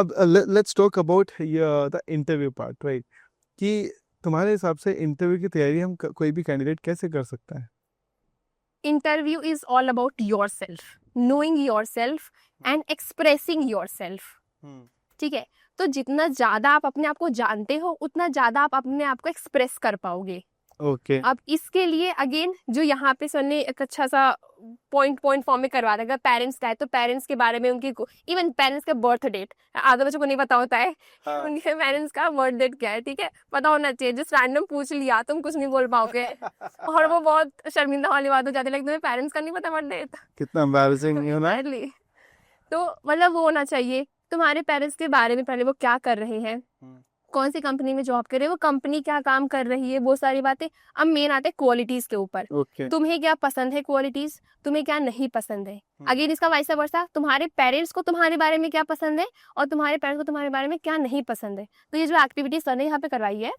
अब let's talk about the interview part, right? कि तुम्हारे हिसाब से इंटरव्यू की तैयारी हम कोई भी कैंडिडेट कैसे कर सकता है? Interview is all about your self, knowing your self and expressing your self. ठीक है, तो जितना ज्यादा आप अपने आप को जानते हो उतना ज्यादा आप अपने आप को एक्सप्रेस कर पाओगे। ओके। अब इसके लिए अगेन जो यहाँ पे सर ने एक अच्छा सा पॉइंट फॉर्म में करवा रखा है, पेरेंट्स का है तो पेरेंट्स के बारे में उनकी इवन पेरेंट्स का बर्थ डेट आधे बच्चों को नहीं पता होता है। हाँ। उनके पेरेंट्स का बर्थ डेट क्या है, ठीक है, पता होना चाहिए। जस्ट रैंडम पूछ लिया तुम कुछ नहीं बोल पाओगे और वो बहुत शर्मिंदा वाली बात हो जाती है, तुम्हें पेरेंट्स का नहीं पता बर्थ डेट, कितना एम्बैरेसिंग है ना? तो मतलब वो होना चाहिए तुम्हारे पेरेंट्स के बारे में, पहले वो क्या कर रहे हैं, कौन सी कंपनी में जॉब कर रहे हैं, वो कंपनी क्या काम कर रही है, वो सारी बातें। अब मेन आते हैं क्वालिटीज के ऊपर। ओके। तुम्हें क्या पसंद है क्वालिटीज, तुम्हें क्या नहीं पसंद है। अगेन इसका वाइस वर्सा, तुम्हारे पेरेंट्स को तुम्हारे बारे में क्या पसंद है और तुम्हारे पेरेंट्स को तुम्हारे बारे में क्या नहीं पसंद है। तो ये जो एक्टिविटी सर ने यहाँ पे करवाई है,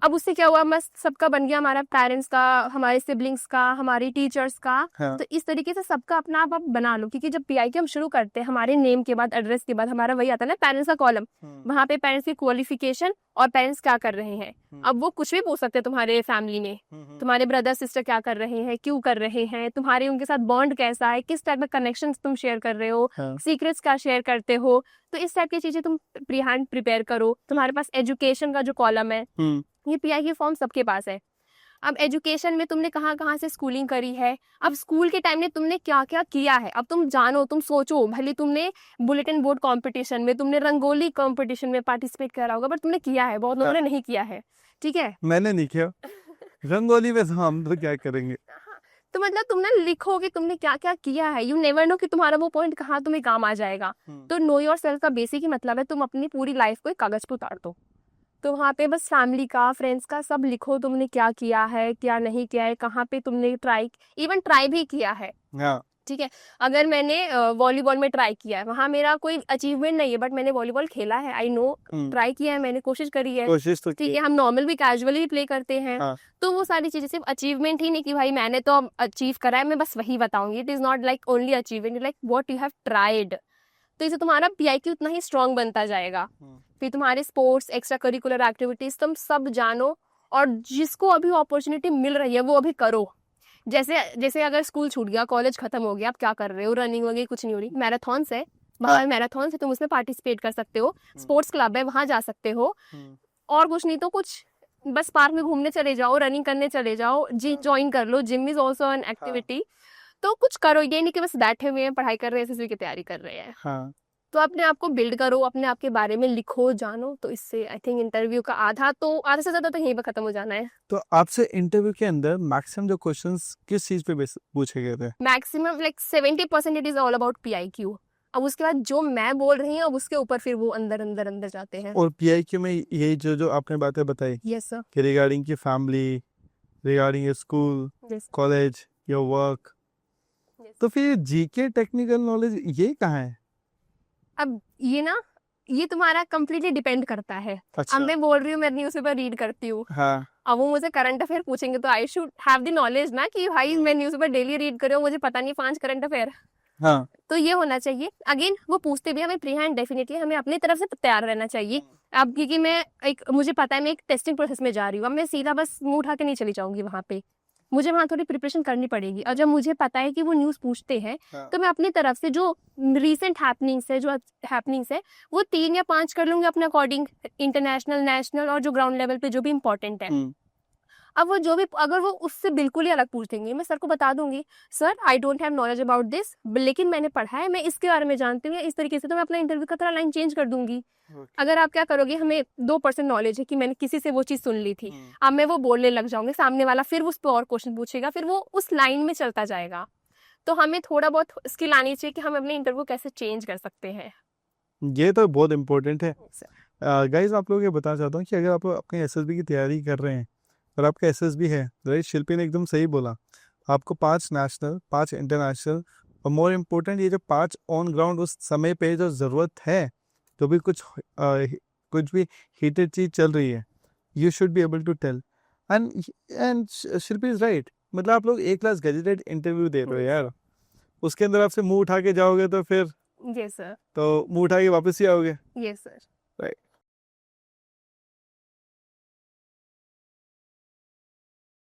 अब उससे क्या हुआ, मस्त सबका बन गया, हमारा पेरेंट्स का, हमारे सिबलिंग्स का, हमारी टीचर्स का। हाँ। तो इस तरीके से सबका अपना आप बना लो, क्योंकि जब पीआई के हम शुरू करते हैं, हमारे नेम के बाद एड्रेस के बाद हमारा वही आता है ना पेरेंट्स का कॉलम, वहाँ पे पेरेंट्स की क्वालिफिकेशन और पेरेंट्स क्या कर रहे हैं। अब वो कुछ भी पूछ सकते हैं तुम्हारे फैमिली में, तुम्हारे ब्रदर सिस्टर क्या कर रहे हैं, क्यों कर रहे हैं, तुम्हारे उनके साथ बॉन्ड कैसा है, किस टाइप का कनेक्शन तुम शेयर कर रहे हो, सीक्रेट्स क्या शेयर करते हो। तो इस टाइप की चीजें तुम प्री हैंड प्रिपेयर करो। तुम्हारे पास एजुकेशन का जो कॉलम है, ये पीआई की फॉर्म सबके पास है। अब एजुकेशन में तुमने कहाँ कहाँ से स्कूलिंग करी है, अब स्कूल के टाइम में तुमने क्या क्या किया है, अब तुम जानो, तुम सोचो, भले तुमने बुलेटिन बोर्ड कंपटीशन में, तुमने रंगोली कंपटीशन में पार्टिसिपेट करा होगा, बट तुमने किया है, बहुत लोगों ने नहीं किया है। ठीक है, मैंने नहीं किया रंगोली में, तो हम तो क्या करेंगे। तो मतलब तुम ना लिखो कि तुमने क्या क्या किया है। यू नेवर नो कि तुम्हारा वो पॉइंट कहाँ तुम्हें काम आ जाएगा। तो नो योर सेल्फ का बेसिक ही मतलब है तुम अपनी पूरी लाइफ को एक कागज पे उतार दो। तो वहाँ पे बस फैमिली का, फ्रेंड्स का सब लिखो, तुमने क्या किया है, क्या नहीं किया है, कहाँ पे तुमने ट्राई भी किया है। हाँ। ठीक है, अगर मैंने वॉलीबॉल में ट्राई किया है, वहाँ मेरा कोई अचीवमेंट नहीं है, बट मैंने वॉलीबॉल खेला है, आई नो, ट्राई किया है मैंने, कोशिश करी है, कोशिश तो ठीक है। हम नॉर्मल भी कैजुअली प्ले करते हैं। हाँ। तो वो सारी चीजें सिर्फ अचीवमेंट ही नहीं कि भाई मैंने तो अचीव करा है, मैं बस वही बताऊंगी। It is not like only achievement, like what you have tried. तो इससे तुम्हारा पीआईक्यू उतना ही स्ट्रांग बनता जाएगा। फिर तुम्हारे स्पोर्ट्स, एक्स्ट्रा करिकुलर एक्टिविटीज तुम सब जानो, और जिसको अभी अपॉर्चुनिटी मिल रही है वो अभी करो। जैसे जैसे अगर स्कूल छूट गया, कॉलेज खत्म हो गया, आप क्या कर रहे हो, रनिंग वगैरह कुछ नहीं हो रही, मैराथॉन्स है, वहाँ मैराथॉन्स है, तुम उसमें पार्टिसिपेट कर सकते हो, स्पोर्ट्स क्लब है, वहाँ जा सकते हो। और कुछ नहीं तो कुछ बस पार्क में घूमने चले जाओ, रनिंग करने चले जाओ, जिम ज्वाइन कर लो, gym is also an activity. तो कुछ करो, ये नहीं कि बस बैठे हुए हैं, पढ़ाई कर रहे हैं, एसएसबी की तैयारी कर रहे हैं। हाँ। तो अपने आप को बिल्ड करो, अपने आप के बारे में लिखो, जानो। तो इससे आई थिंक इंटरव्यू का आधे से ज्यादा तो यहीं पर खत्म हो जाना है। तो आपसे इंटरव्यू के अंदर मैक्सिमम जो क्वेश्चंस किस चीज पे पूछे गए थे? Maximum like 70% it is all about PIQ. अब उसके बाद जो मैं बोल रही हूँ, अब उसके ऊपर फिर वो अंदर अंदर अंदर जाते हैं। और पीआईक्यू में यही जो आपने बातें बताई, यस सर, कि रिगार्डिंग की family, regarding your school, college, your work, तो फिर जीके टेक्निकल नॉलेज ये कहाँ है? अब ये तुम्हारा कंप्लीटली डिपेंड करता है। अच्छा। अब मैं बोल रही हूँ, मैं न्यूज़पेपर रीड करती हूँ। हाँ। अब वो मुझे करंट अफेयर पूछेंगे तो I should have the knowledge ना, कि भाई मैं न्यूज़पेपर डेली रीड कर रही हूँ, मुझे पता नहीं 5 करंट अफेयर। हाँ। तो ये होना चाहिए। अगेन वो पूछते भी हमें प्री हैंड, डेफिनेटली हमें अपनी तरफ से तैयार रहना चाहिए। अब क्योंकि मुझे पता है मैं एक टेस्टिंग प्रोसेस में जा रही हूँ, अब मैं सीधा बस मुंह उठा के नहीं चली जाऊंगी वहां पे, मुझे वहां थोड़ी प्रिपरेशन करनी पड़ेगी। और जब मुझे पता है कि वो न्यूज़ पूछते हैं, तो मैं अपनी तरफ से जो रीसेंट हैपनिंग्स है वो 3 या 5 कर लूंगी अपने अकॉर्डिंग, इंटरनेशनल, नेशनल और जो ग्राउंड लेवल पे जो भी इंपॉर्टेंट है। अब वो जो भी, अगर वो उससे बिल्कुल ही अलग पूछ देंगे, मैं सर को बता दूंगी, sir I don't have knowledge about this, लेकिन मैंने पढ़ा है, मैं इसके बारे में जानती हूँ, इस तरीके से, तो मैं अपना इंटरव्यू का थोड़ा लाइन चेंज कर दूंगी। अगर आप क्या करोगे, हमें 2% नॉलेज है कि मैंने किसी से वो चीज सुन ली थी, अब मैं वो बोलने लग जाऊंगी, सामने वाला फिर उस पर और क्वेश्चन पूछेगा, फिर वो उस लाइन में चलता जाएगा। तो हमें थोड़ा बहुत स्किल आनी चाहिए कि हम अपने इंटरव्यू कैसे चेंज कर सकते हैं। ये तो बहुत इम्पोर्टेंट है। गाइज आप लोग ये बताना चाहता हूँ कि अगर आप अपने एसएसबी की तैयारी कर रहे हैं और आपका एसएसबी है, राइट, शिल्पी ने एकदम सही बोला, आपको 5 नेशनल, 5 इंटरनेशनल, और मोर इम्पोर्टेंट ये जो 5 ऑन ग्राउंड उस समय पे जो ज़रूरत है, तो भी कुछ भी हीटेड चीज़ चल रही है, you should be able to tell. And Shilpi is right, मतलब आप लोग A क्लास गजेटेड इंटरव्यू दे रहे हो यार, उसके अंदर आपसे मुंह उठा के जाओगे तो फिर यस सर, तो मुंह उठा के वापस ही आओगे? Yes sir. राइट।